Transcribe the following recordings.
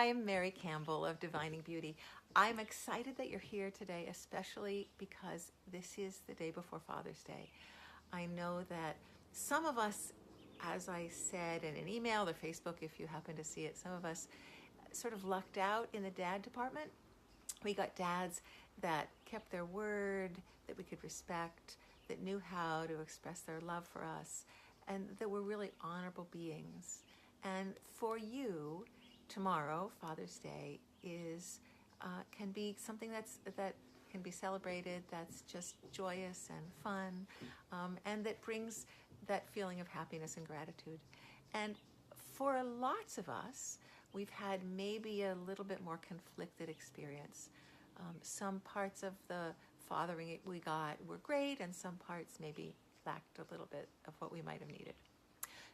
I'm Mary Campbell of Divining Beauty. I'm excited that you're here today, especially because this is the day before Father's Day. I know that some of us, as I said in an email or Facebook, if you happen to see it, some of us sort of lucked out in the dad department. We got dads that kept their word, that we could respect, that knew how to express their love for us, and that were really honorable beings. And for you, tomorrow, Father's Day, can be something that can be celebrated, that's just joyous and fun, and that brings that feeling of happiness and gratitude. And for lots of us, we've had maybe a little bit more conflicted experience. Some parts of the fathering we got were great, and some parts maybe lacked a little bit of what we might have needed.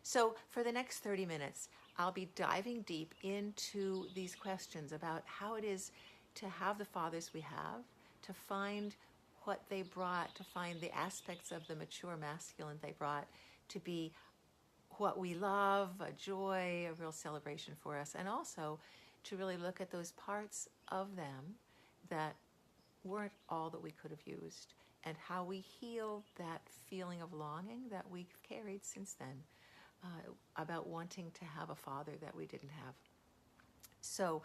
So for the next 30 minutes, I'll be diving deep into these questions about how it is to have the fathers we have, to find what they brought, to find the aspects of the mature masculine they brought to be what we love, a joy, a real celebration for us, and also to really look at those parts of them that weren't all that we could have used, and how we heal that feeling of longing that we've carried since then, about wanting to have a father that we didn't have. So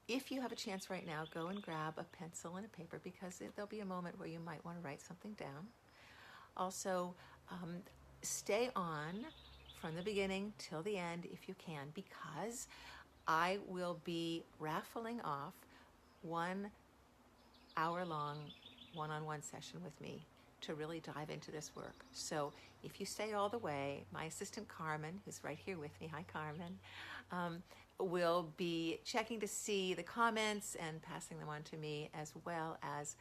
if you have a chance right now, go and grab a pencil and a paper, because there'll be a moment where you might want to write something down. Also, stay on from the beginning till the end if you can, because I will be raffling off 1 hour-long one-on-one session with me to really dive into this work. So if you stay all the way, my assistant Carmen, who's right here with me, hi Carmen, will be checking to see the comments and passing them on to me, as well as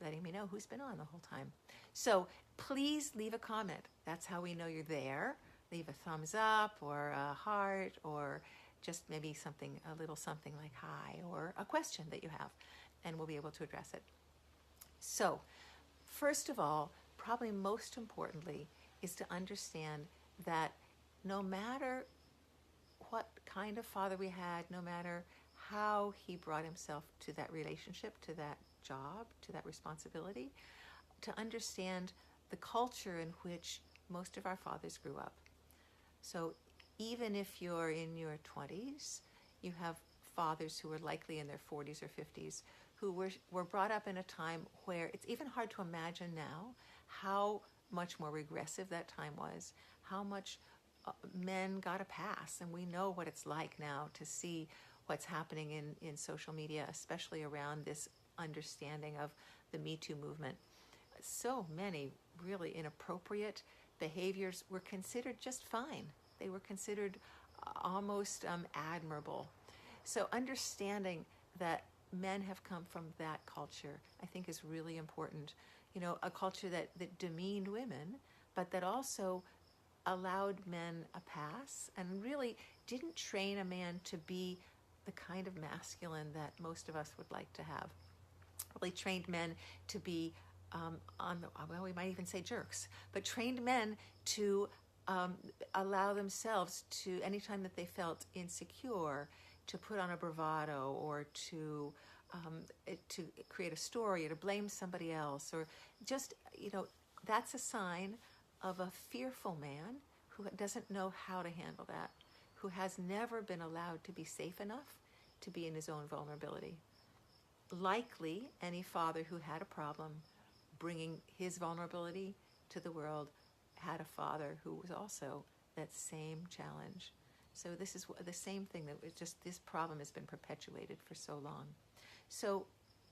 letting me know who's been on the whole time. So please leave a comment. That's how we know you're there. Leave a thumbs up or a heart, or just maybe a little something like hi, or a question that you have, and we'll be able to address it. So first of all, probably most importantly, is to understand that no matter what kind of father we had, no matter how he brought himself to that relationship, to that job, to that responsibility, to understand the culture in which most of our fathers grew up. So even if you're in your 20s, you have fathers who were likely in their 40s or 50s, who were brought up in a time where it's even hard to imagine now how much more regressive that time was, how much men got a pass. And we know what it's like now to see what's happening in social media, especially around this understanding of the Me Too movement. So many really inappropriate behaviors were considered just fine. They were considered almost admirable. So understanding that men have come from that culture, I think, is really important. You know, a culture that demeaned women, but that also allowed men a pass and really didn't train a man to be the kind of masculine that most of us would like to have. Really trained men to be we might even say jerks, but trained men to allow themselves to, anytime that they felt insecure, to put on a bravado, or to create a story, or to blame somebody else, or just, that's a sign of a fearful man who doesn't know how to handle that, who has never been allowed to be safe enough to be in his own vulnerability. Likely, any father who had a problem bringing his vulnerability to the world had a father who was also that same challenge. So this is the same thing, that it's just this problem has been perpetuated for so long. So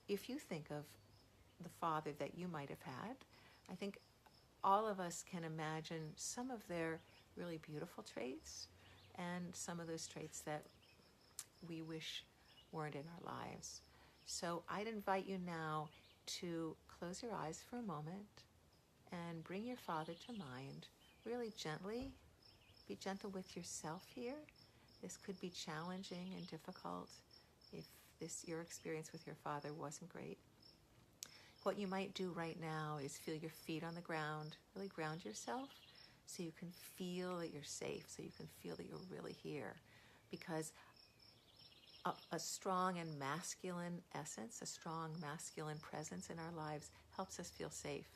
if you think of the father that you might have had, I think all of us can imagine some of their really beautiful traits and some of those traits that we wish weren't in our lives. So I'd invite you now to close your eyes for a moment and bring your father to mind, really gently. Be gentle with yourself here. This could be challenging and difficult if your experience with your father wasn't great. What you might do right now is feel your feet on the ground, really ground yourself so you can feel that you're safe, so you can feel that you're really here. Because a strong and masculine essence, a strong masculine presence in our lives helps us feel safe.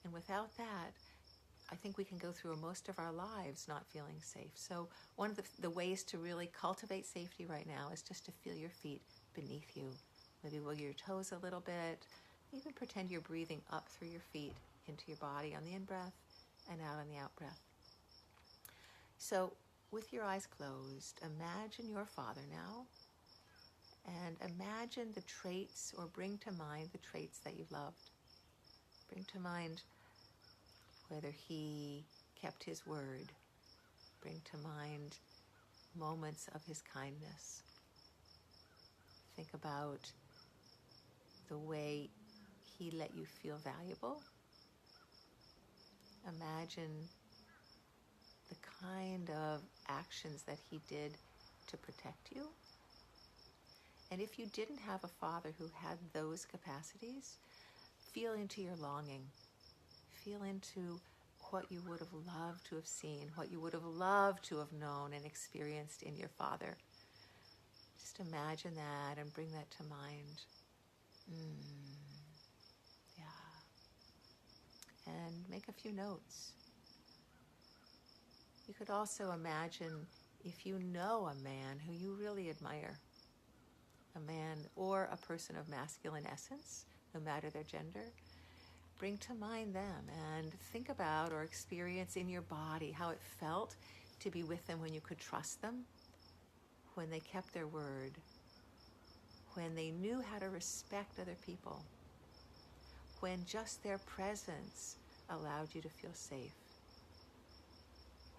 And without that, I think we can go through most of our lives not feeling safe. So one of the ways to really cultivate safety right now is just to feel your feet beneath you. Maybe wiggle your toes a little bit. Even pretend you're breathing up through your feet into your body on the in-breath and out on the out-breath. So with your eyes closed, imagine your father now, and imagine the traits, or bring to mind the traits that you loved. Bring to mind whether he kept his word. Bring to mind moments of his kindness. Think about the way he let you feel valuable. Imagine the kind of actions that he did to protect you. And if you didn't have a father who had those capacities, feel into your longing. Feel into what you would have loved to have seen, what you would have loved to have known and experienced in your father. Just imagine that and bring that to mind. Yeah. And make a few notes. You could also imagine if you know a man who you really admire, a man or a person of masculine essence, no matter their gender. Bring to mind them and think about or experience in your body how it felt to be with them when you could trust them, when they kept their word, when they knew how to respect other people, when just their presence allowed you to feel safe,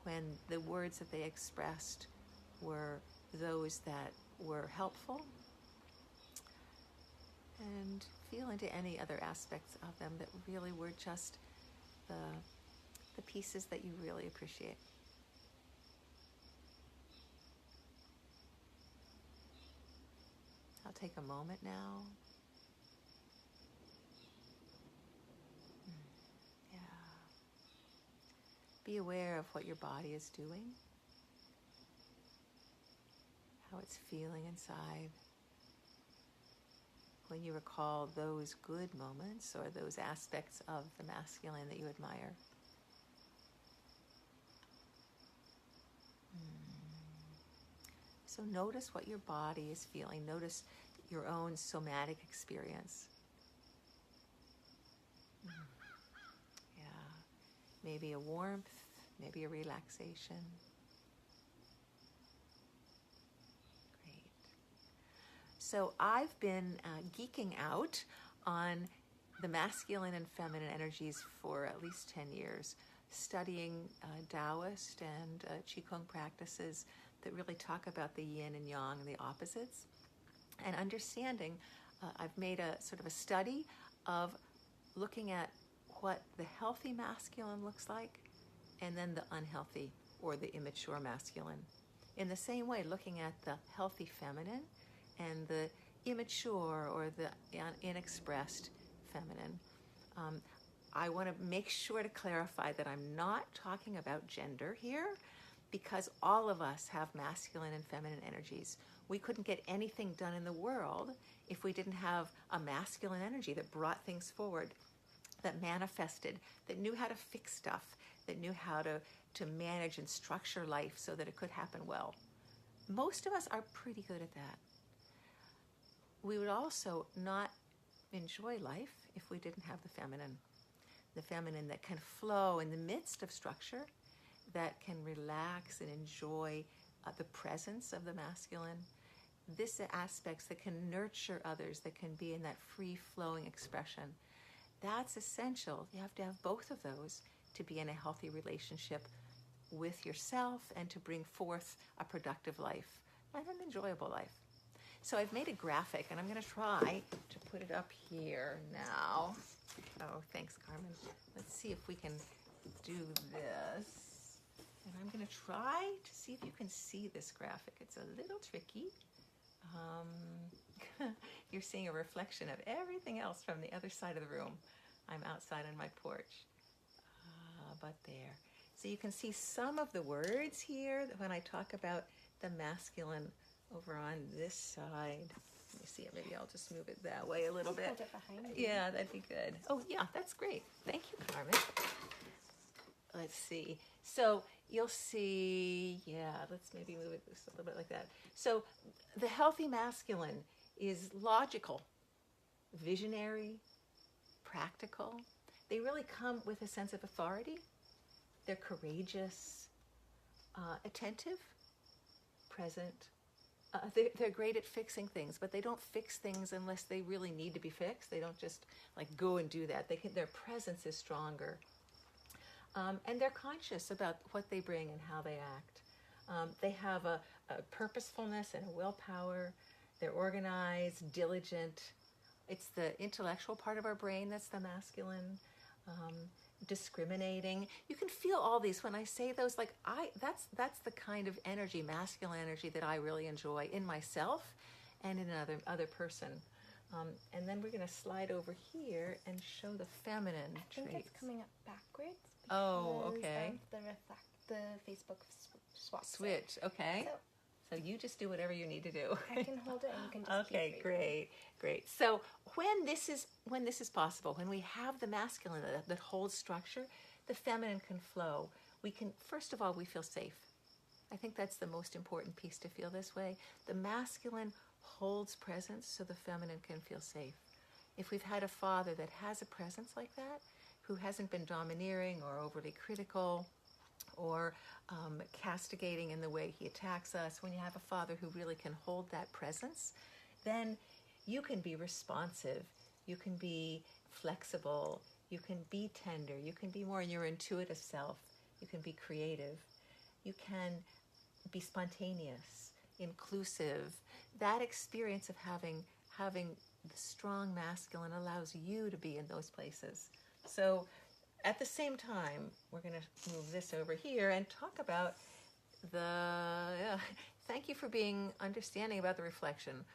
when the words that they expressed were those that were helpful, and feel into any other aspects of them that really were just the pieces that you really appreciate. I'll take a moment now. Yeah. Be aware of what your body is doing, how it's feeling inside. When you recall those good moments or those aspects of the masculine that you admire. So notice what your body is feeling. Notice your own somatic experience. Yeah. Maybe a warmth, maybe a relaxation. So I've been geeking out on the masculine and feminine energies for at least 10 years, studying Taoist and Qigong practices that really talk about the yin and yang and the opposites. And understanding, I've made a sort of a study of looking at what the healthy masculine looks like and then the unhealthy or the immature masculine. In the same way, looking at the healthy feminine and the immature or the inexpressed feminine. I want to make sure to clarify that I'm not talking about gender here, because all of us have masculine and feminine energies. We couldn't get anything done in the world if we didn't have a masculine energy that brought things forward, that manifested, that knew how to fix stuff, that knew how to manage and structure life so that it could happen well. Most of us are pretty good at that. We would also not enjoy life if we didn't have the feminine that can flow in the midst of structure, that can relax and enjoy the presence of the masculine. This aspects that can nurture others, that can be in that free-flowing expression. That's essential. You have to have both of those to be in a healthy relationship with yourself and to bring forth a productive life and an enjoyable life. So I've made a graphic, and I'm going to try to put it up here now. Oh, thanks, Carmen. Let's see if we can do this. And I'm going to try to see if you can see this graphic. It's a little tricky. You're seeing a reflection of everything else from the other side of the room. I'm outside on my porch. But there. So you can see some of the words here when I talk about the masculine over on this side. Let me see it. Maybe I'll just move it that way a little bit. Hold it behind you. Yeah, that'd be good. Oh, yeah, that's great. Thank you, Carmen. Let's see. So you'll see, yeah, let's maybe move it just a little bit like that. So the healthy masculine is logical, visionary, practical. They really come with a sense of authority. They're courageous, attentive, present. They're great at fixing things, but they don't fix things unless they really need to be fixed. They don't just like go and do that. Their presence is stronger. And they're conscious about what they bring and how they act. They have a purposefulness and a willpower. They're organized, diligent. It's the intellectual part of our brain that's the masculine. Discriminating. You can feel all these when I say those. Like that's the kind of energy, masculine energy, that I really enjoy in myself and in another person. And then we're going to slide over here and show the feminine traits. I think it's coming up backwards. Oh, okay. The Facebook switch. Okay. So you just do whatever you need to do. I can hold it and you can just okay, great. So when this is possible, when we have the masculine that holds structure, the feminine can flow. First of all, we feel safe. I think that's the most important piece, to feel this way. The masculine holds presence so the feminine can feel safe. If we've had a father that has a presence like that, who hasn't been domineering or overly critical or castigating in the way he attacks us, when you have a father who really can hold that presence, then you can be responsive, you can be flexible, you can be tender, you can be more in your intuitive self, you can be creative, you can be spontaneous, inclusive. That experience of having the strong masculine allows you to be in those places. So at the same time, we're going to move this over here and talk about thank you for being understanding about the reflection.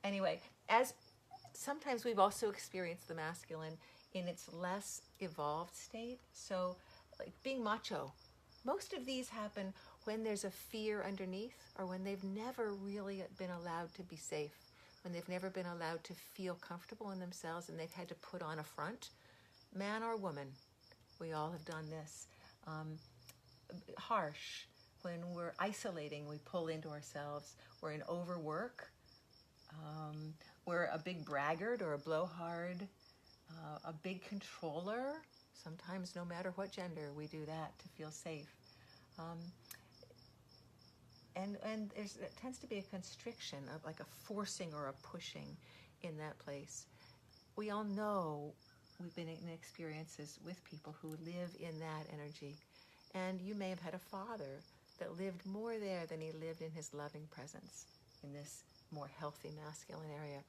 Anyway, as sometimes we've also experienced the masculine in its less evolved state. So like being macho, most of these happen when there's a fear underneath, or when they've never really been allowed to be safe, when they've never been allowed to feel comfortable in themselves and they've had to put on a front. Man or woman, we all have done this. Harsh, when we're isolating, we pull into ourselves. We're in overwork. We're a big braggart or a blowhard, a big controller. Sometimes, no matter what gender, we do that to feel safe. And there tends to be a constriction, of like a forcing or a pushing in that place. We all know we've been in experiences with people who live in that energy. And you may have had a father that lived more there than he lived in his loving presence, in this more healthy masculine area.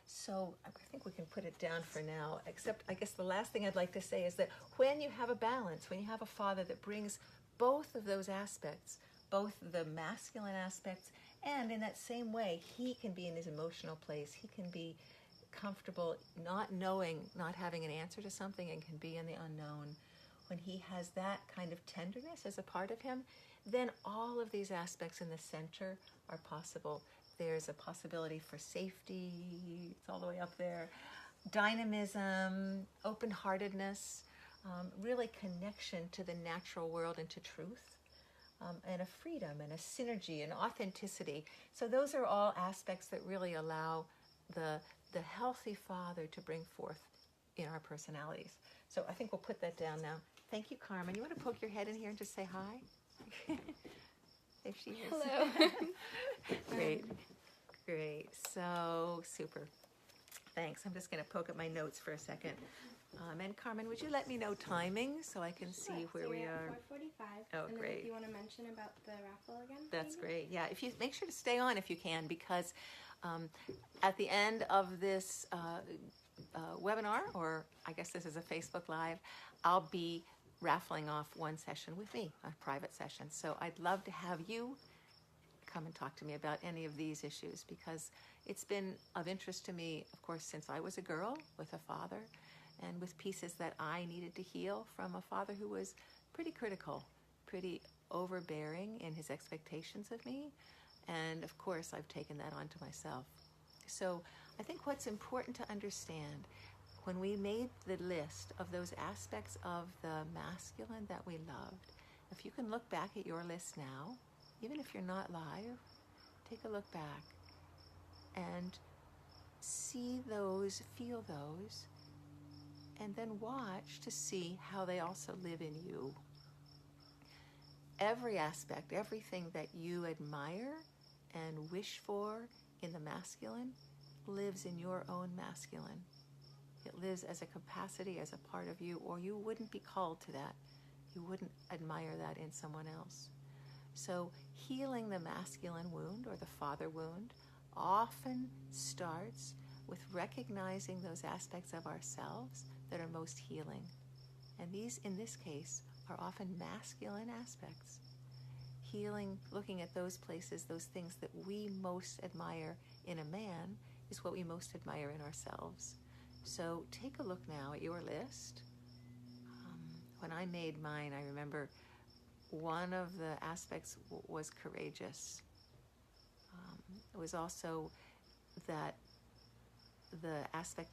So I think we can put it down for now, except I guess the last thing I'd like to say is that when you have a balance, when you have a father that brings both of those aspects, both the masculine aspects, and in that same way, he can be in his emotional place, he can be comfortable not knowing, not having an answer to something, and can be in the unknown. When he has that kind of tenderness as a part of him, then all of these aspects in the center are possible. There's a possibility for safety, it's all the way up there, dynamism, open-heartedness, really connection to the natural world and to truth, and a freedom and a synergy and authenticity. So those are all aspects that really allow the healthy father to bring forth in our personalities. So I think we'll put that down now. Thank you, Carmen. You want to poke your head in here and just say hi? There she is. Hello. Great. So super. Thanks. I'm just going to poke at my notes for a second. And Carmen, would you let me know timing so I can see where we are? 4:45. Oh, and great. Then if you want to mention about the raffle again? That's maybe? great. Yeah, if you make sure to stay on if you can, because at the end of this webinar, or I guess this is a Facebook Live, I'll be raffling off one session with me, a private session. So I'd love to have you come and talk to me about any of these issues, because it's been of interest to me, of course, since I was a girl with a father, and with pieces that I needed to heal from a father who was pretty critical, pretty overbearing in his expectations of me, And of course, I've taken that onto myself. So I think what's important to understand, when we made the list of those aspects of the masculine that we loved, if you can look back at your list now, even if you're not live, take a look back and see those, feel those, and then watch to see how they also live in you. Every aspect, everything that you admire and wish for in the masculine lives in your own masculine. It lives as a capacity, as a part of you, or you wouldn't be called to that. You wouldn't admire that in someone else. So healing the masculine wound or the father wound often starts with recognizing those aspects of ourselves that are most healing. And these, in this case, are often masculine aspects. Healing, looking at those places, those things that we most admire in a man is what we most admire in ourselves. So take a look now at your list. When I made mine, I remember one of the aspects was courageous. It was also that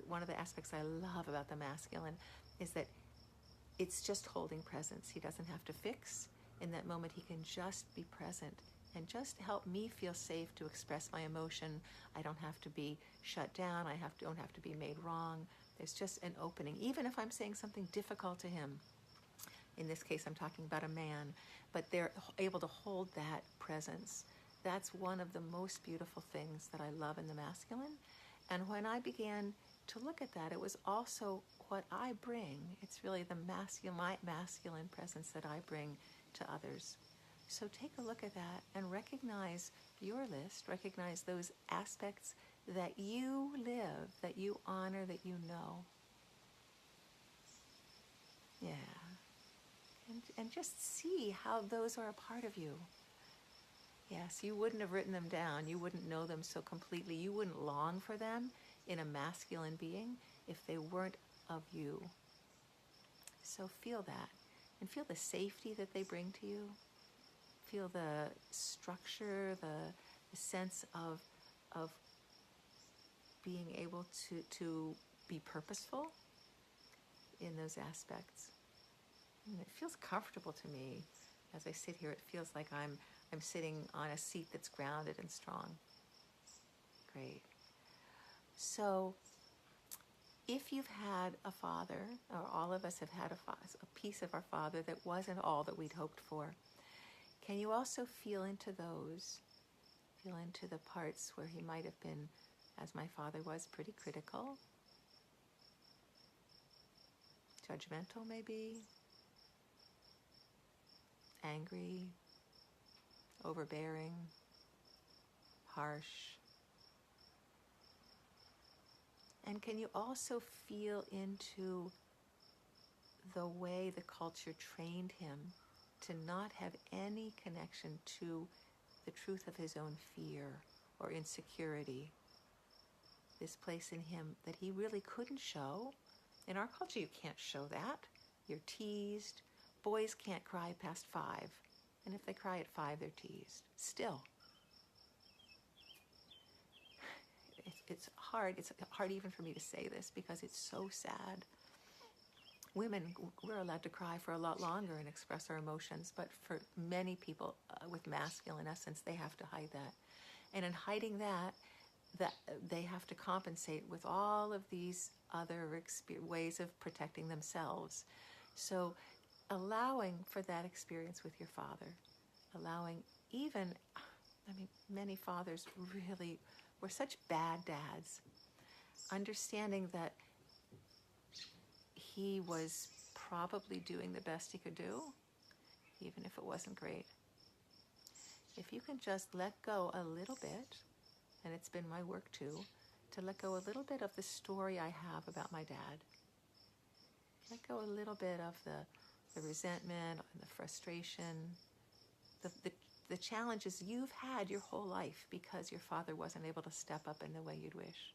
one of the aspects I love about the masculine is that it's just holding presence. He doesn't have to fix. In that moment, he can just be present and just help me feel safe to express my emotion. I don't have to be shut down. Don't have to be made wrong. There's just an opening, even if I'm saying something difficult to him. In this case, I'm talking about a man, but they're able to hold that presence. That's one of the most beautiful things that I love in the masculine. And when I began to look at that, it was also what I bring. It's really my masculine presence that I bring to others. So take a look at that and recognize your list, recognize those aspects that you live, that you honor, that you know. Yeah. And just see how those are a part of you. Yes, you wouldn't have written them down. You wouldn't know them so completely. You wouldn't long for them in a masculine being if they weren't of you. So feel that. And feel the safety that they bring to you. Feel the structure, the sense of being able to be purposeful in those aspects. And it feels comfortable to me. As I sit here, it feels like I'm sitting on a seat that's grounded and strong. Great. So if you've had a father, or all of us have had a piece of our father that wasn't all that we'd hoped for, can you also feel into those? Feel into the parts where he might have been, as my father was, pretty critical, judgmental maybe, angry, overbearing, harsh. And can you also feel into the way the culture trained him to not have any connection to the truth of his own fear or insecurity? This place in him that he really couldn't show. In our culture, you can't show that. You're teased. Boys can't cry past 5. And if they cry at 5, they're teased. Still. It's hard. It's hard even for me to say this because it's so sad. Women, we're allowed to cry for a lot longer and express our emotions, but for many people with masculine essence, they have to hide that. And in hiding that they have to compensate with all of these other ways of protecting themselves. So allowing for that experience with your father, many fathers really were such bad dads, understanding that he was probably doing the best he could do, even if it wasn't great. If you can just let go a little bit, and it's been my work too, to let go a little bit of the story I have about my dad. Let go a little bit of the resentment and the frustration, the challenges you've had your whole life because your father wasn't able to step up in the way you'd wish.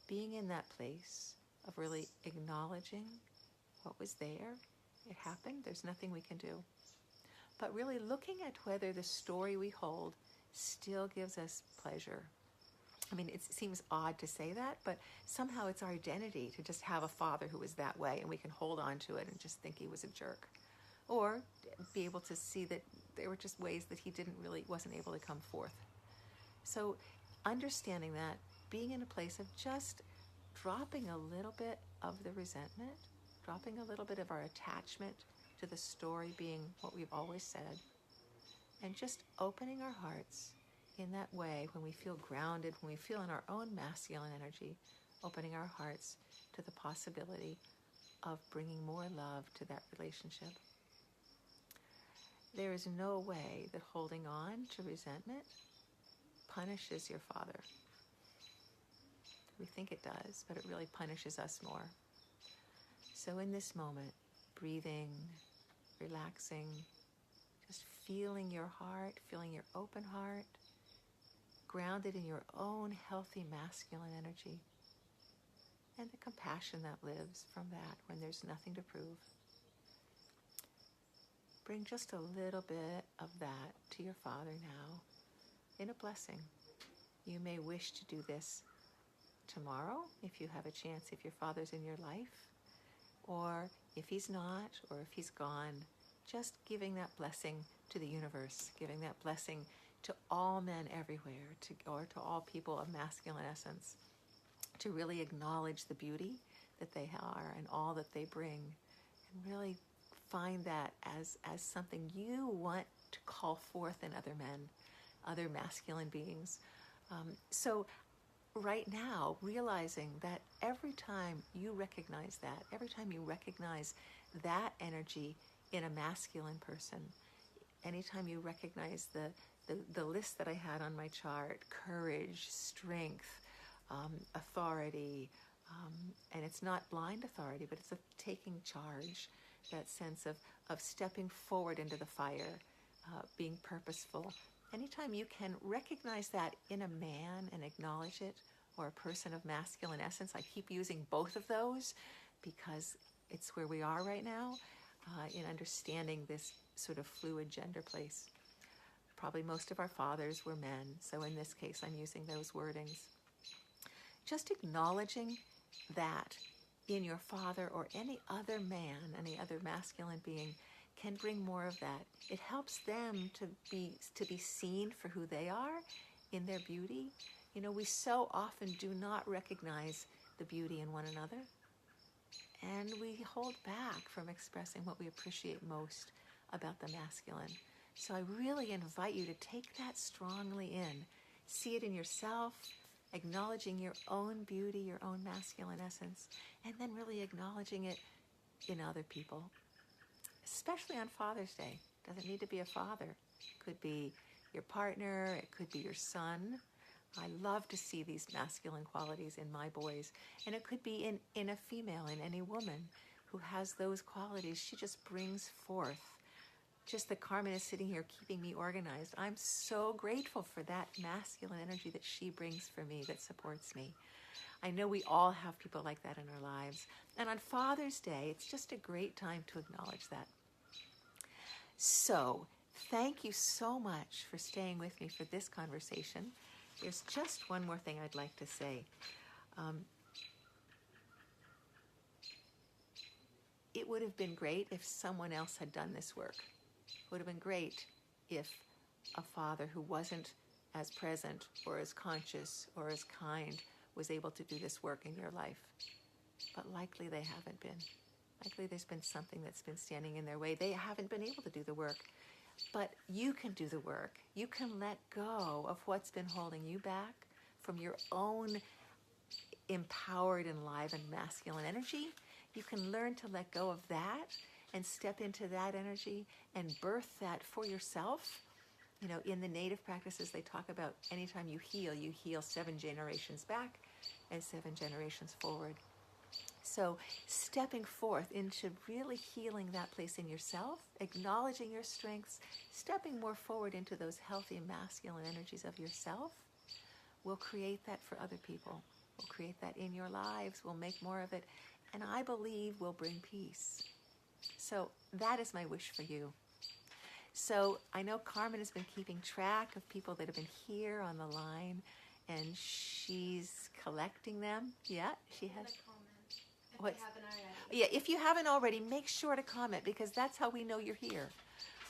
Being in that place of really acknowledging what was there, it happened, there's nothing we can do. but really looking at whether the story we hold still gives us pleasure. I mean, it seems odd to say that, but somehow it's our identity to just have a father who was that way, and we can hold on to it and just think he was a jerk. Or be able to see that there were just ways that he wasn't able to come forth. So understanding that, being in a place of just dropping a little bit of the resentment, dropping a little bit of our attachment to the story being what we've always said, and just opening our hearts in that way when we feel grounded, when we feel in our own masculine energy, opening our hearts to the possibility of bringing more love to that relationship. There is no way that holding on to resentment punishes your father. We think it does, but it really punishes us more. So in this moment, breathing, relaxing, just feeling your heart, feeling your open heart, grounded in your own healthy masculine energy, and the compassion that lives from that when there's nothing to prove. Bring just a little bit of that to your father now in a blessing. You may wish to do this tomorrow if you have a chance, if your father's in your life, or if he's not, or if he's gone, just giving that blessing to the universe, giving that blessing to all men everywhere, or to all people of masculine essence, to really acknowledge the beauty that they are and all that they bring, and really find that as something you want to call forth in other men, other masculine beings. So right now, realizing that every time you recognize that, every time you recognize that energy in a masculine person, anytime you recognize the list that I had on my chart, courage, strength, authority, and it's not blind authority, but it's a taking charge, that sense of stepping forward into the fire, being purposeful. Anytime you can recognize that in a man and acknowledge it, or a person of masculine essence, I keep using both of those because it's where we are right now in understanding this sort of fluid gender place. Probably most of our fathers were men, so in this case I'm using those wordings. Just acknowledging that in your father or any other man, any other masculine being, can bring more of that. It helps them to be seen for who they are in their beauty. You know, we so often do not recognize the beauty in one another, and we hold back from expressing what we appreciate most about the masculine. So I really invite you to take that strongly in. See it in yourself, acknowledging your own beauty, your own masculine essence, and then really acknowledging it in other people, especially on Father's Day. Doesn't need to be a father. It could be your partner, it could be your son. I love to see these masculine qualities in my boys, and it could be in a female, in any woman who has those qualities. She just brings forth. Just that Carmen is sitting here keeping me organized. I'm so grateful for that masculine energy that she brings for me, that supports me. I know we all have people like that in our lives. And on Father's Day, it's just a great time to acknowledge that. So, thank you so much for staying with me for this conversation. There's just one more thing I'd like to say. It would have been great if someone else had done this work. It would have been great if a father who wasn't as present or as conscious or as kind was able to do this work in your life. But likely they haven't been. Likely there's been something that's been standing in their way. They haven't been able to do the work. But you can do the work. You can let go of what's been holding you back from your own empowered, enlivened masculine energy. You can learn to let go of that and step into that energy and birth that for yourself. You know, in the native practices, they talk about anytime you heal 7 generations back and 7 generations forward. So stepping forth into really healing that place in yourself, acknowledging your strengths, stepping more forward into those healthy masculine energies of yourself, will create that for other people. We'll create that in your lives. We'll make more of it. And I believe will bring peace. So that is my wish for you. So I know Carmen has been keeping track of people that have been here on the line, and she's collecting them. Yeah, she has. If you haven't already. Yeah, if you haven't already, make sure to comment, because that's how we know you're here.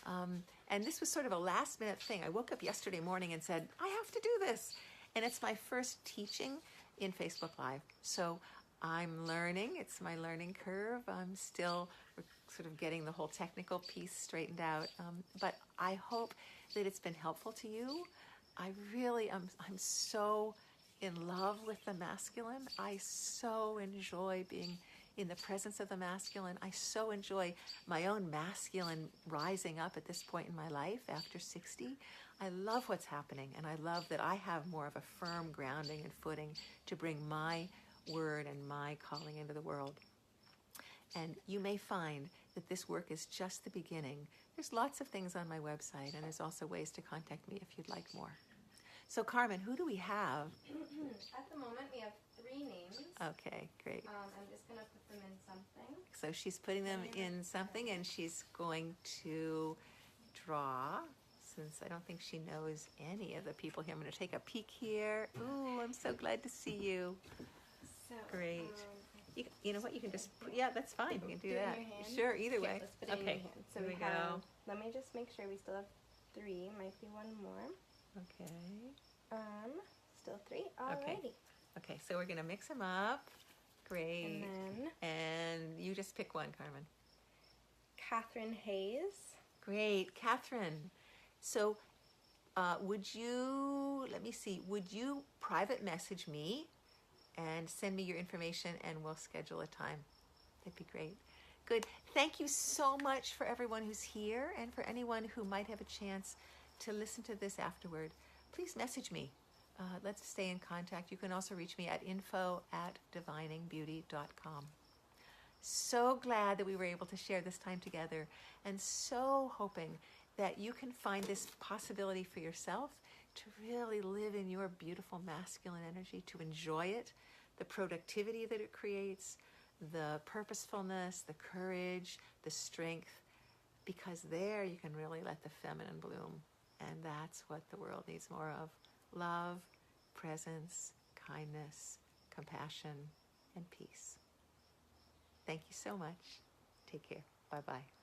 And this was sort of a last minute thing. I woke up yesterday morning and said, I have to do this. And it's my first teaching in Facebook Live. So I'm learning. It's my learning curve. I'm still sort of getting the whole technical piece straightened out. But I hope that it's been helpful to you. I really I'm so in love with the masculine. I so enjoy being in the presence of the masculine. I so enjoy my own masculine rising up at this point in my life after 60. I love what's happening, and I love that I have more of a firm grounding and footing to bring my word and my calling into the world. And you may find that this work is just the beginning. There's lots of things on my website, and there's also ways to contact me if you'd like more. So Carmen, who do we have? At the moment, we have 3 names. Okay, great. I'm just going to put them in something. So she's putting them in something, and she's going to draw, since I don't think she knows any of the people here. I'm going to take a peek here. Ooh, I'm so glad to see you. So, Great. You know what? You can just put, yeah, that's fine. You can do it in that. your hand? Sure, either Okay, way. let's put it in your hand. So here we we have, go. let me just make sure we still have 3. Might be one more. Okay. Still 3. Alrighty. Okay, so we're going to mix them up. Great. And then And you just pick one, Carmen. Catherine Hayes. Great. Catherine. So would you, let me see, would you private message me and send me your information, and we'll schedule a time? That'd be great. Good. Thank you so much for everyone who's here, and for anyone who might have a chance to listen to this afterward. Please message me. Let's stay in contact. You can also reach me at info@diviningbeauty.com. So glad that we were able to share this time together, and so hoping that you can find this possibility for yourself to really live in your beautiful masculine energy, to enjoy it, the productivity that it creates, the purposefulness, the courage, the strength, because there you can really let the feminine bloom. And that's what the world needs more of. Love, presence, kindness, compassion, and peace. Thank you so much. Take care. Bye-bye.